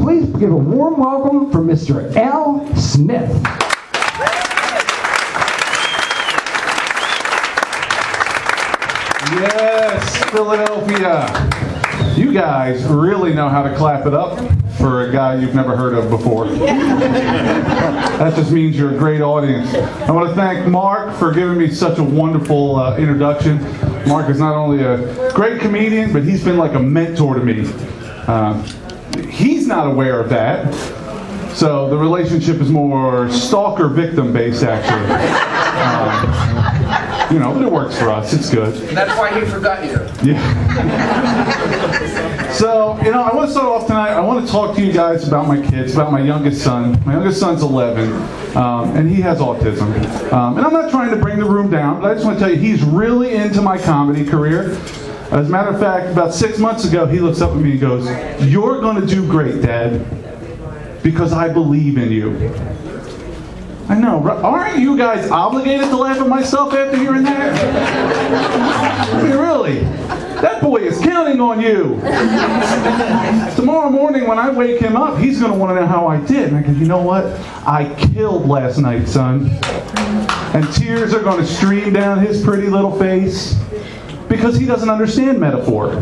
Please give a warm welcome for Mr. Al Smith. Yes, Philadelphia. You guys really know how to clap it up for a guy you've never heard of before. That just means you're a great audience. I want to thank Mark for giving me such a wonderful introduction. Mark is not only a great comedian, but he's been like a mentor to me. He's not aware of that, so the relationship is more stalker-victim based, actually. You know, but it works for us. It's good. And that's why he forgot you. Yeah. So, you know, I want to start off tonight. I want to talk to you guys about my kids, about my youngest son. My youngest son's 11, and he has autism. And I'm not trying to bring the room down, but I just want to tell you, he's really into my comedy career. As a matter of fact, about 6 months ago, he looks up at me and goes, "You're going to do great, Dad, because I believe in you." I know, aren't you guys obligated to laugh at my stuff after hearing that? I mean, really, that boy is counting on you. Tomorrow morning when I wake him up, he's going to want to know how I did. And I go, you know what? I killed last night, son. And tears are going to stream down his pretty little face because he doesn't understand metaphor. Are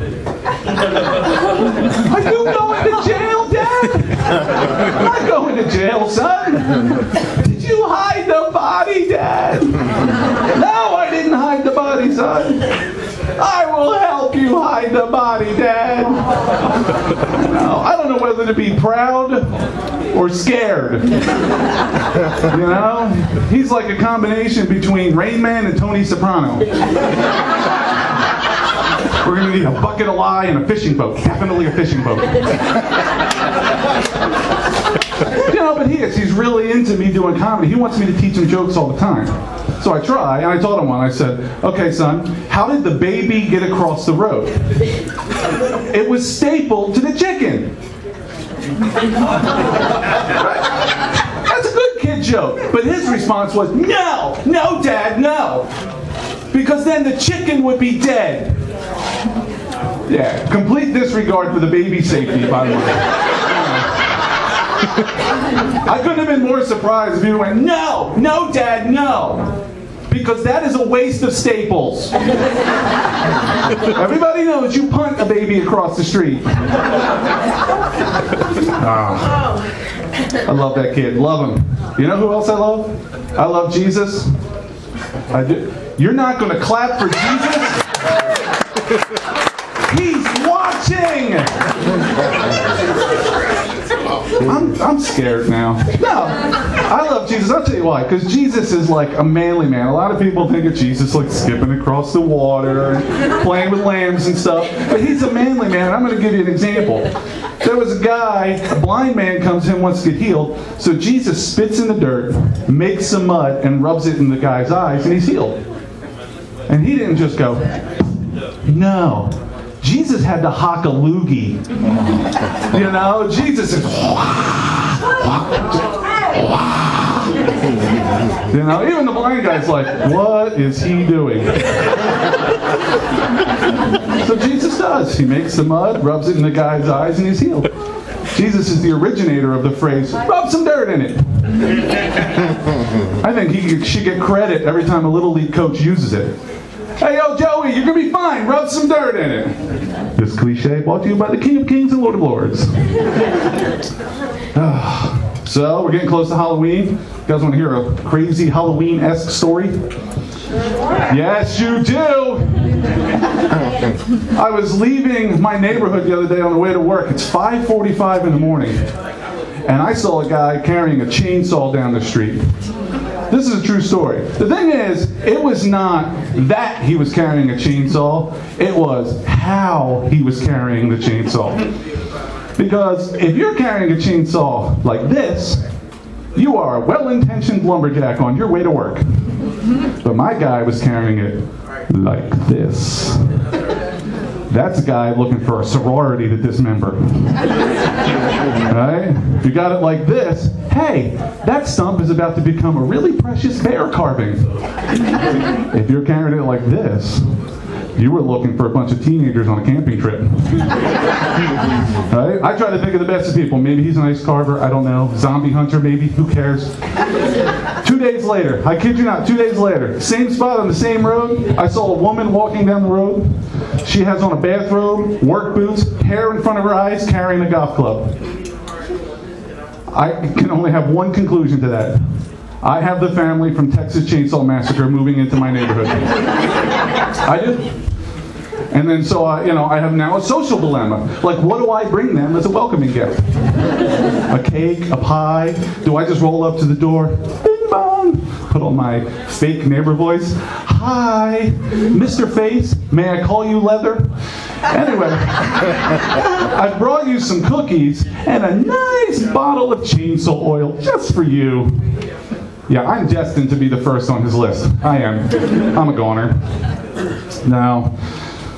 you going to jail, Dad? I'm not going to jail, son. Did you hide the body, Dad? No, I didn't hide the body, son. I will help you hide the body, Dad. No, I don't know whether to be proud or scared. You know? He's like a combination between Rain Man and Tony Soprano. We're going to need a bucket of lye and a fishing boat. Definitely a fishing boat. You know, but he's really into me doing comedy. He wants me to teach him jokes all the time. So I try, and I told him one. I said, "Okay, son, how did the baby get across the road?" "It was stapled to the chicken." That's a good kid joke. But his response was, "No, no, Dad, no. Because then the chicken would be dead." Yeah, complete disregard for the baby safety, by the way. I couldn't have been more surprised if you went, "No, no, Dad, no. Because that is a waste of staples." Everybody knows you punt a baby across the street. I love that kid. Love him. You know who else I love? I love Jesus. I do. You're not going to clap for Jesus? He's watching! I'm scared now. No, I love Jesus. I'll tell you why. Because Jesus is like a manly man. A lot of people think of Jesus like skipping across the water and playing with lambs and stuff. But he's a manly man. I'm going to give you an example. There was a guy, a blind man comes in, wants to get healed. So Jesus spits in the dirt, makes some mud, and rubs it in the guy's eyes, and he's healed. And he didn't just go, no. Jesus had to hock a loogie. You know, Jesus is, you know, even the blind guy's like, what is he doing? So Jesus does. He makes the mud, rubs it in the guy's eyes, and he's healed. Jesus is the originator of the phrase, rub some dirt in it. I think he should get credit every time a Little League coach uses it. Hey, yo, Joey, you're going to be fine. Rub some dirt in it. This cliche brought to you by the King of Kings and Lord of Lords. So, we're getting close to Halloween. You guys want to hear a crazy Halloween-esque story? Yes, you do! I was leaving my neighborhood the other day on the way to work. It's 5:45 in the morning. And I saw a guy carrying a chainsaw down the street. This is a true story. The thing is, it was not that he was carrying a chainsaw, it was how he was carrying the chainsaw. Because if you're carrying a chainsaw like this, you are a well-intentioned lumberjack on your way to work. But my guy was carrying it like this. That's a guy looking for a sorority to dismember. Right? You got it like this. Hey, that stump is about to become a really precious bear carving. If you're carrying it like this, You were looking for a bunch of teenagers on a camping trip. Right? I try to think of the best of people. Maybe he's an ice carver, I don't know. Zombie hunter, maybe, who cares? 2 days later, I kid you not, 2 days later, same spot on the same road, I saw a woman walking down the road. She has on a bathrobe, work boots, hair in front of her eyes, carrying a golf club. I can only have one conclusion to that. I have the family from Texas Chainsaw Massacre moving into my neighborhood. I do. And then so, I have now a social dilemma. Like, what do I bring them as a welcoming gift? A cake, a pie? Do I just roll up to the door? Bing bong! Put on my fake neighbor voice. Hi, Mr. Face, may I call you Leather? Anyway, I brought you some cookies and a nice bottle of chainsaw oil just for you. Yeah, I'm destined to be the first on his list. I am. I'm a goner. Now,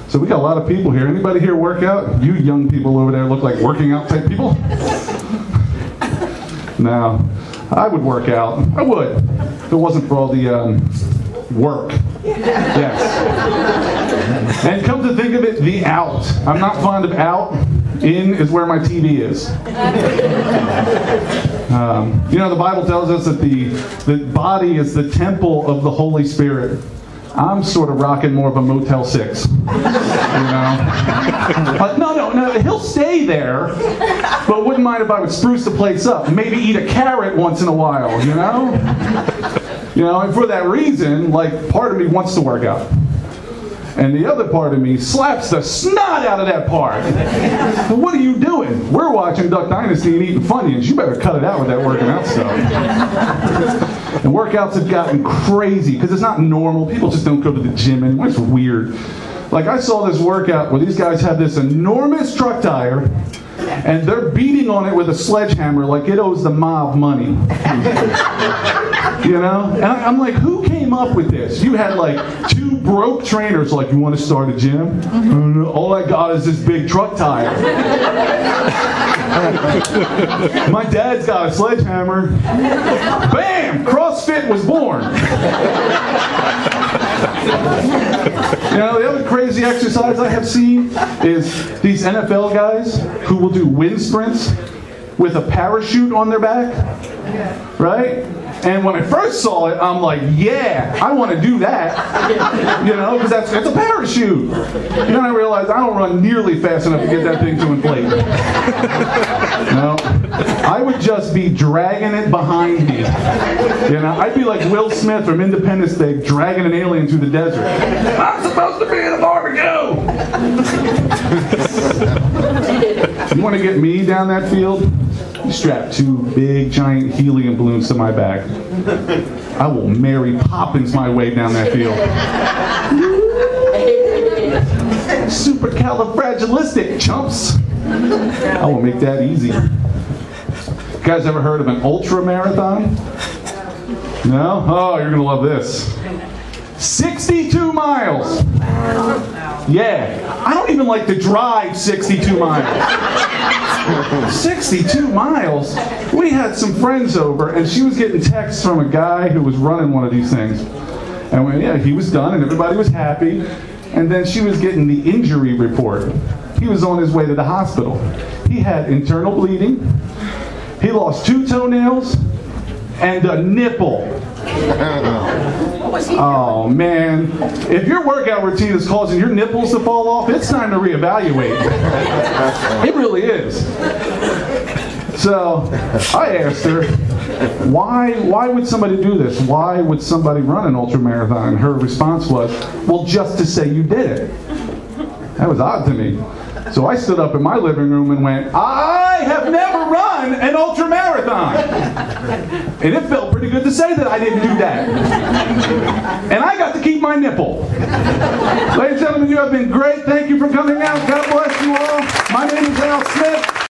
so we got a lot of people here. Anybody here work out? You young people over there look like working out type people. Now, I would work out. I would. If it wasn't for all the work. Yes. And come to think of it, the out. I'm not fond of out. In is where my TV is. The Bible tells us that the body is the temple of the Holy Spirit. I'm sort of rocking more of a Motel 6. But no, he'll stay there, but wouldn't mind if I would spruce the place up. Maybe eat a carrot once in a while, and for that reason, like, part of me wants to work out. And the other part of me slaps the snot out of that part. What are you doing? We're watching Duck Dynasty and eating Funyuns. You better cut it out with that working out stuff. And workouts have gotten crazy because it's not normal. People just don't go to the gym anymore. It's weird. Like, I saw this workout where these guys have this enormous truck tire and they're beating on it with a sledgehammer like it owes the mob money. And I'm like, who came up with this? You had like 2 broke trainers like, you want to start a gym? Mm-hmm. All I got is this big truck tire. My dad's got a sledgehammer. Bam! CrossFit was born. The other crazy exercise I have seen is these NFL guys who will do wind sprints with a parachute on their back, right? And when I first saw it, I'm like, yeah, I want to do that, because it's a parachute. And then I realized I don't run nearly fast enough to get that thing to inflate. I would just be dragging it behind me. I'd be like Will Smith from Independence Day dragging an alien through the desert. I'm supposed to be in a barbecue! You want to get me down that field? You strap 2 big, giant helium balloons to my back. I will Mary Poppins my way down that field. Supercalifragilistic, chumps. I will make that easy. You guys ever heard of an ultra marathon? No? Oh, you're going to love this. 62 miles. Yeah. I don't even like to drive 62 miles. 62 miles? We had some friends over, and she was getting texts from a guy who was running one of these things. And he was done, and everybody was happy. And then she was getting the injury report. He was on his way to the hospital. He had internal bleeding. He lost 2 toenails and a nipple. Oh man, if your workout routine is causing your nipples to fall off, it's time to reevaluate. It really is. So I asked her, why would somebody do this? Why would somebody run an ultramarathon? And her response was, well, just to say you did it. That was odd to me. So I stood up in my living room and went, I have never run an ultramarathon. And it felt pretty good to say that I didn't do that. And I got to keep my nipple. Ladies and gentlemen, you have been great. Thank you for coming out. God bless you all. My name is Al Smith.